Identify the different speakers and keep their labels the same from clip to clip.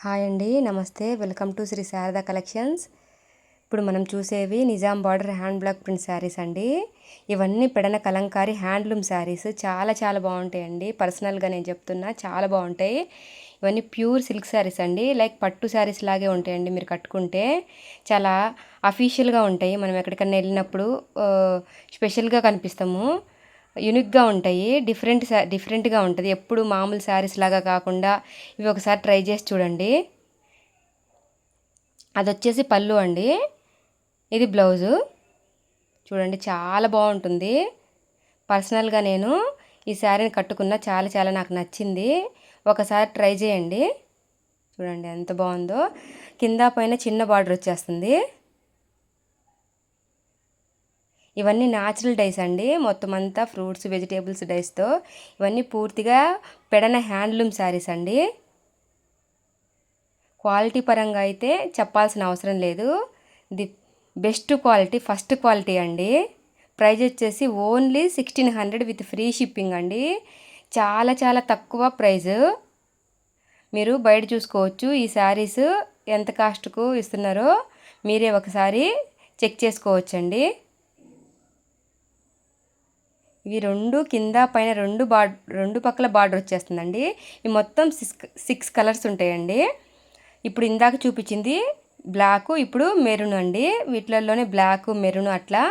Speaker 1: Hi అండి, నమస్తే. Welcome to Shri Sharada collections. ఇప్పుడు మనం చూసేవి Nizam border hand block print sarees అండి. ఇవన్నీ పెడన కలంకారీ హ్యాండ్లూమ్ శారీస్. చాలా చాలా బాగుంటాయండి. పర్సనల్గా నేను చెప్తున్నా, చాలా బాగుంటాయి. ఇవన్నీ ప్యూర్ సిల్క్ శారీస్ అండి. లైక్ పట్టు శారీస్ లాగే ఉంటాయండి. మీరు కట్టుకుంటే చాలా అఫీషియల్గా ఉంటాయి. మనం ఎక్కడికన్నా వెళ్ళినప్పుడు స్పెషల్గా కనిపిస్తాము. యూనిక్గా ఉంటాయి. డిఫరెంట్గా ఉంటుంది. ఎప్పుడు మామూలు శారీస్ లాగా కాకుండా ఇవి ఒకసారి ట్రై చేసి చూడండి. అది వచ్చేసి పళ్ళు అండి. ఇది బ్లౌజు. చూడండి, చాలా బాగుంటుంది. పర్సనల్గా నేను ఈ శారీని కట్టుకున్న, చాలా చాలా నాకు నచ్చింది. ఒకసారి ట్రై చేయండి. చూడండి ఎంత బాగుందో. కింద పైన చిన్న బార్డర్ వచ్చేస్తుంది. ఇవన్నీ న్యాచురల్ డైస్ అండి. మొత్తం అంతా ఫ్రూట్స్, వెజిటేబుల్స్ డైస్తో. ఇవన్నీ పూర్తిగా పెడన హ్యాండ్లూమ్ శారీస్ అండి. క్వాలిటీ పరంగా అయితే చెప్పాల్సిన అవసరం లేదు. The best quality, first quality అండి. ప్రైజ్ వచ్చేసి ఓన్లీ 1600 విత్ ఫ్రీ షిప్పింగ్ అండి. చాలా చాలా తక్కువ ప్రైజు. మీరు బయట చూసుకోవచ్చు ఈ శారీస్ ఎంత కాస్ట్కు ఇస్తున్నారో మీరే ఒకసారి చెక్ చేసుకోవచ్చండి. ఇవి రెండు కింద పైన రెండు పక్కల బార్డర్ వచ్చేస్తుందండి. ఇవి మొత్తం సిక్స్ కలర్స్ ఉంటాయండి. ఇప్పుడు ఇందాక చూపించింది బ్లాక్, ఇప్పుడు మెరూన్ అండి. వీటిలలోనే బ్లాక్, మెరూన్ అట్లా.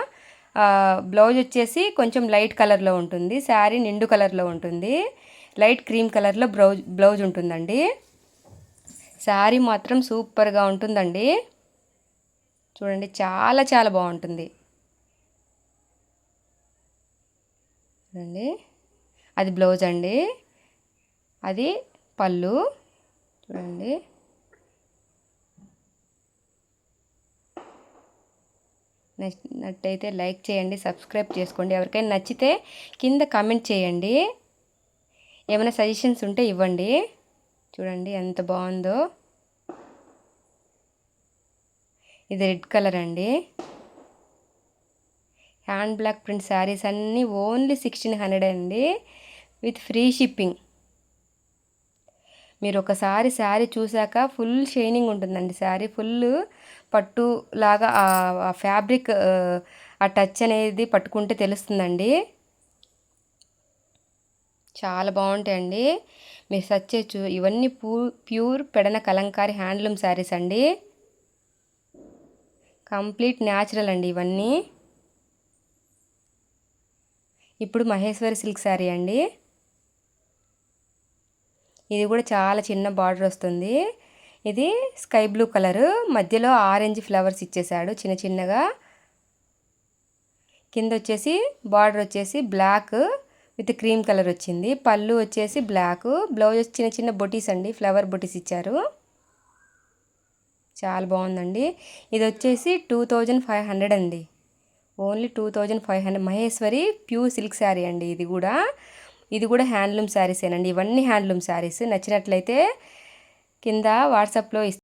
Speaker 1: బ్లౌజ్ వచ్చేసి కొంచెం లైట్ కలర్లో ఉంటుంది. శారీ నిండు కలర్లో ఉంటుంది. లైట్ క్రీమ్ కలర్లో బ్లౌజ్ ఉంటుందండి. శారీ మాత్రం సూపర్గా ఉంటుందండి. చూడండి, చాలా చాలా బాగుంటుంది. చూడండి, అది బ్లౌజ్ అండి. అది పళ్ళు. చూడండి, నచ్చినట్టయితే లైక్ చేయండి, సబ్స్క్రైబ్ చేసుకోండి. ఎవరికైనా నచ్చితే కింద కామెంట్ చేయండి. ఏమైనా సజెషన్స్ ఉంటే ఇవ్వండి. చూడండి ఎంత బాగుందో. ఇది రెడ్ కలర్ అండి. హ్యాండ్ బ్లాక్ ప్రింట్ శారీస్ అన్నీ ఓన్లీ 1600 అండి విత్ ఫ్రీ షిప్పింగ్. మీరు ఒకసారి శారీ చూశాక ఫుల్ షైనింగ్ ఉంటుందండి. శారీ ఫుల్ పట్టు లాగా ఆ ఫ్యాబ్రిక్ ఆ టచ్ అనేది పట్టుకుంటే తెలుస్తుందండి. చాలా బాగుంటాయండి. మీరు సెర్చ్ చేయొచ్చు. ఇవన్నీ ప్యూర్ పెడన కలంకారీ హ్యాండ్లూమ్ శారీస్ అండి. కంప్లీట్ న్యాచురల్ అండి ఇవన్నీ. ఇప్పుడు మహేశ్వరి సిల్క్ శారీ అండి. ఇది కూడా చాలా చిన్న బార్డర్ వస్తుంది. ఇది స్కై బ్లూ కలరు, మధ్యలో ఆరెంజ్ ఫ్లవర్స్ ఇచ్చేసాడు చిన్న చిన్నగా. కింద వచ్చేసి బార్డర్ వచ్చేసి బ్లాక్ విత్ క్రీమ్ కలర్ వచ్చింది. పళ్ళు వచ్చేసి బ్లాక్. బ్లౌజ్ చిన్న చిన్న బొటీస్ అండి, ఫ్లవర్ బొటీస్ ఇచ్చారు. చాలా బాగుందండి. ఇది వచ్చేసి 2500 అండి. Only 2500. Maheshwari pure silk sari అండి. ఇది కూడా హ్యాండ్లూమ్ శారీసేనండి. ఇవన్నీ హ్యాండ్లూమ్ శారీస్. నచ్చినట్లయితే కింద వాట్సాప్లో